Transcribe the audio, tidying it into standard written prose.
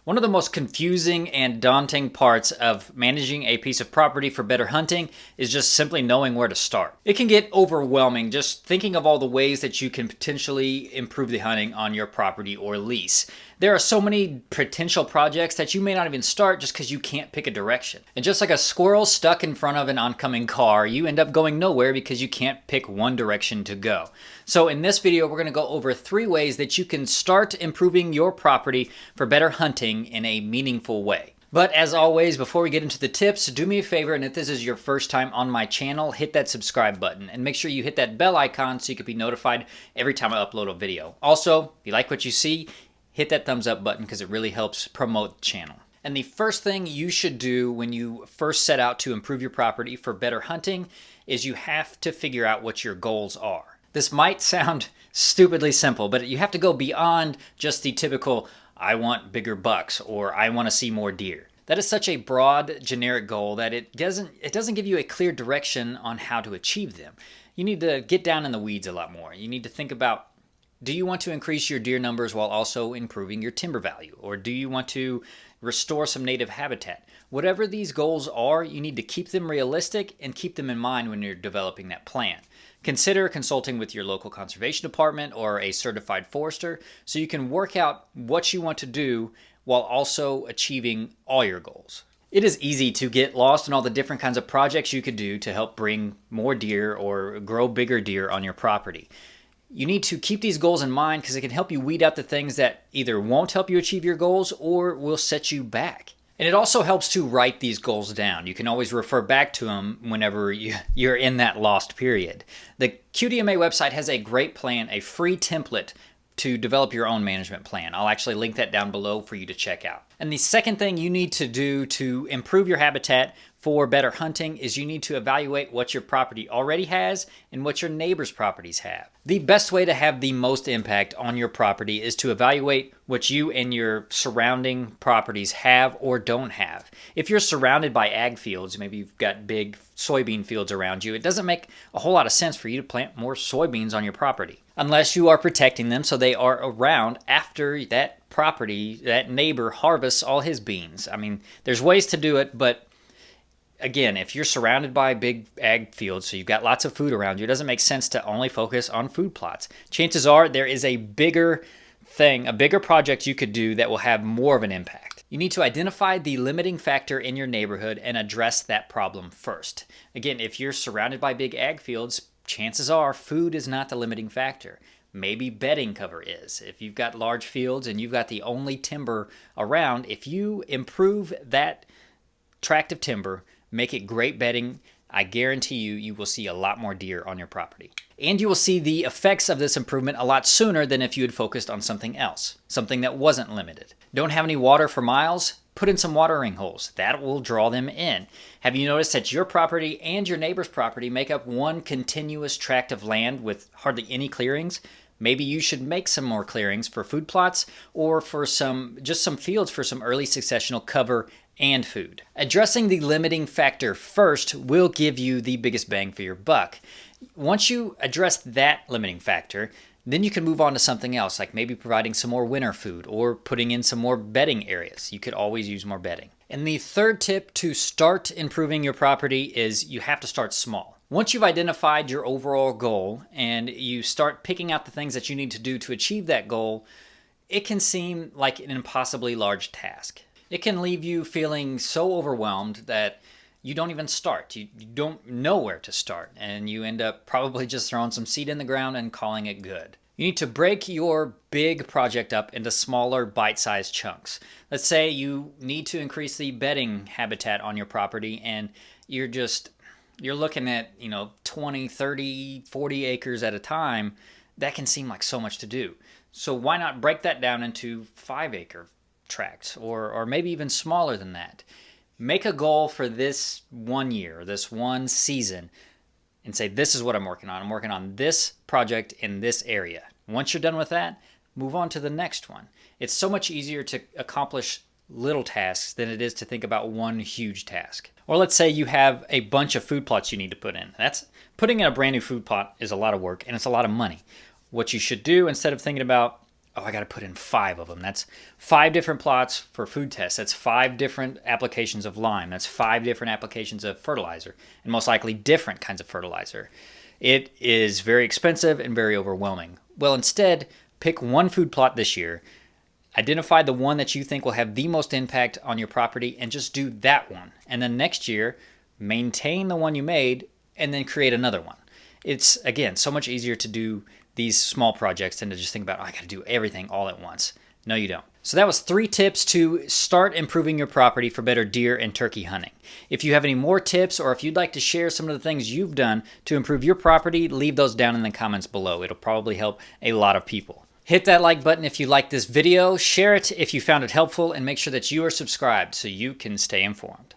One of the most confusing and daunting parts of managing a piece of property for better hunting is just simply knowing where to start. It can get overwhelming just thinking of all the ways that you can potentially improve the hunting on your property or lease. There are so many potential projects that you may not even start just because you can't pick a direction. And just like a squirrel stuck in front of an oncoming car, you end up going nowhere because you can't pick one direction to go. So in this video, we're going to go over 3 ways that you can start improving your property for better hunting in a meaningful way. But as always, before we get into the tips, do me a favor, and if this is your first time on my channel, hit that subscribe button and make sure you hit that bell icon so you can be notified every time I upload a video. Also, if you like what you see, hit that thumbs up button because it really helps promote the channel. And the first thing you should do when you first set out to improve your property for better hunting is you have to figure out what your goals are. This might sound stupidly simple, but you have to go beyond just the typical, I want bigger bucks or I want to see more deer. That is such a broad, generic goal that it doesn't give you a clear direction on how to achieve them. You need to get down in the weeds a lot more. You need to think about, do you want to increase your deer numbers while also improving your timber value? Or do you want to restore some native habitat? Whatever these goals are, you need to keep them realistic and keep them in mind when you're developing that plan. Consider consulting with your local conservation department or a certified forester so you can work out what you want to do while also achieving all your goals. It is easy to get lost in all the different kinds of projects you could do to help bring more deer or grow bigger deer on your property. You need to keep these goals in mind because it can help you weed out the things that either won't help you achieve your goals or will set you back. And it also helps to write these goals down. You can always refer back to them whenever you're in that lost period. The QDMA website has a great plan, a free template to develop your own management plan. I'll actually link that down below for you to check out. And the second thing you need to do to improve your habitat for better hunting is you need to evaluate what your property already has and what your neighbor's properties have. The best way to have the most impact on your property is to evaluate what you and your surrounding properties have or don't have. If you're surrounded by ag fields, maybe you've got big soybean fields around you, it doesn't make a whole lot of sense for you to plant more soybeans on your property unless you are protecting them so they are around after that property, that neighbor harvests all his beans. I mean, there's ways to do it, but again, if you're surrounded by big ag fields, so you've got lots of food around you, it doesn't make sense to only focus on food plots. Chances are there is a bigger thing, a bigger project you could do that will have more of an impact. You need to identify the limiting factor in your neighborhood and address that problem first. Again, if you're surrounded by big ag fields, chances are food is not the limiting factor. Maybe bedding cover is. If you've got large fields and you've got the only timber around, if you improve that tract of timber, make it great bedding, I guarantee you will see a lot more deer on your property. And you will see the effects of this improvement a lot sooner than if you had focused on something else, something that wasn't limited. Don't have any water for miles? Put in some watering holes. That will draw them in. Have you noticed that your property and your neighbor's property make up one continuous tract of land with hardly any clearings? Maybe you should make some more clearings for food plots or for some fields for some early successional cover and food. Addressing the limiting factor first will give you the biggest bang for your buck. Once you address that limiting factor, then you can move on to something else, like maybe providing some more winter food or putting in some more bedding areas. You could always use more bedding. And the third tip to start improving your property is you have to start small. Once you've identified your overall goal and you start picking out the things that you need to do to achieve that goal, it can seem like an impossibly large task. It can leave you feeling so overwhelmed that you don't even start. You don't know where to start, and you end up probably just throwing some seed in the ground and calling it good. You need to break your big project up into smaller bite-sized chunks. Let's say you need to increase the bedding habitat on your property and you're looking at, 20, 30, 40 acres at a time. That can seem like so much to do. So why not break that down into 5-acre tracts or maybe even smaller than that? Make a goal for this 1 year, this one season, and say, this is what I'm working on. I'm working on this project in this area. Once you're done with that, move on to the next one. It's so much easier to accomplish little tasks than it is to think about one huge task. Or let's say you have a bunch of food plots you need to put in. Putting in a brand new food plot is a lot of work and it's a lot of money. What you should do, instead of thinking about, oh, I got to put in 5 of them. That's 5 different plots for food tests. That's 5 different applications of lime. That's 5 different applications of fertilizer, and most likely different kinds of fertilizer. It is very expensive and very overwhelming. Well, instead, pick one food plot this year, identify the one that you think will have the most impact on your property, and just do that one. And then next year, maintain the one you made, and then create another one. It's, again, so much easier to do these small projects than to just think about, oh, I got to do everything all at once. No, you don't. So that was 3 tips to start improving your property for better deer and turkey hunting. If you have any more tips, or if you'd like to share some of the things you've done to improve your property, leave those down in the comments below. It'll probably help a lot of people. Hit that like button if you like this video, share it if you found it helpful, and make sure that you are subscribed so you can stay informed.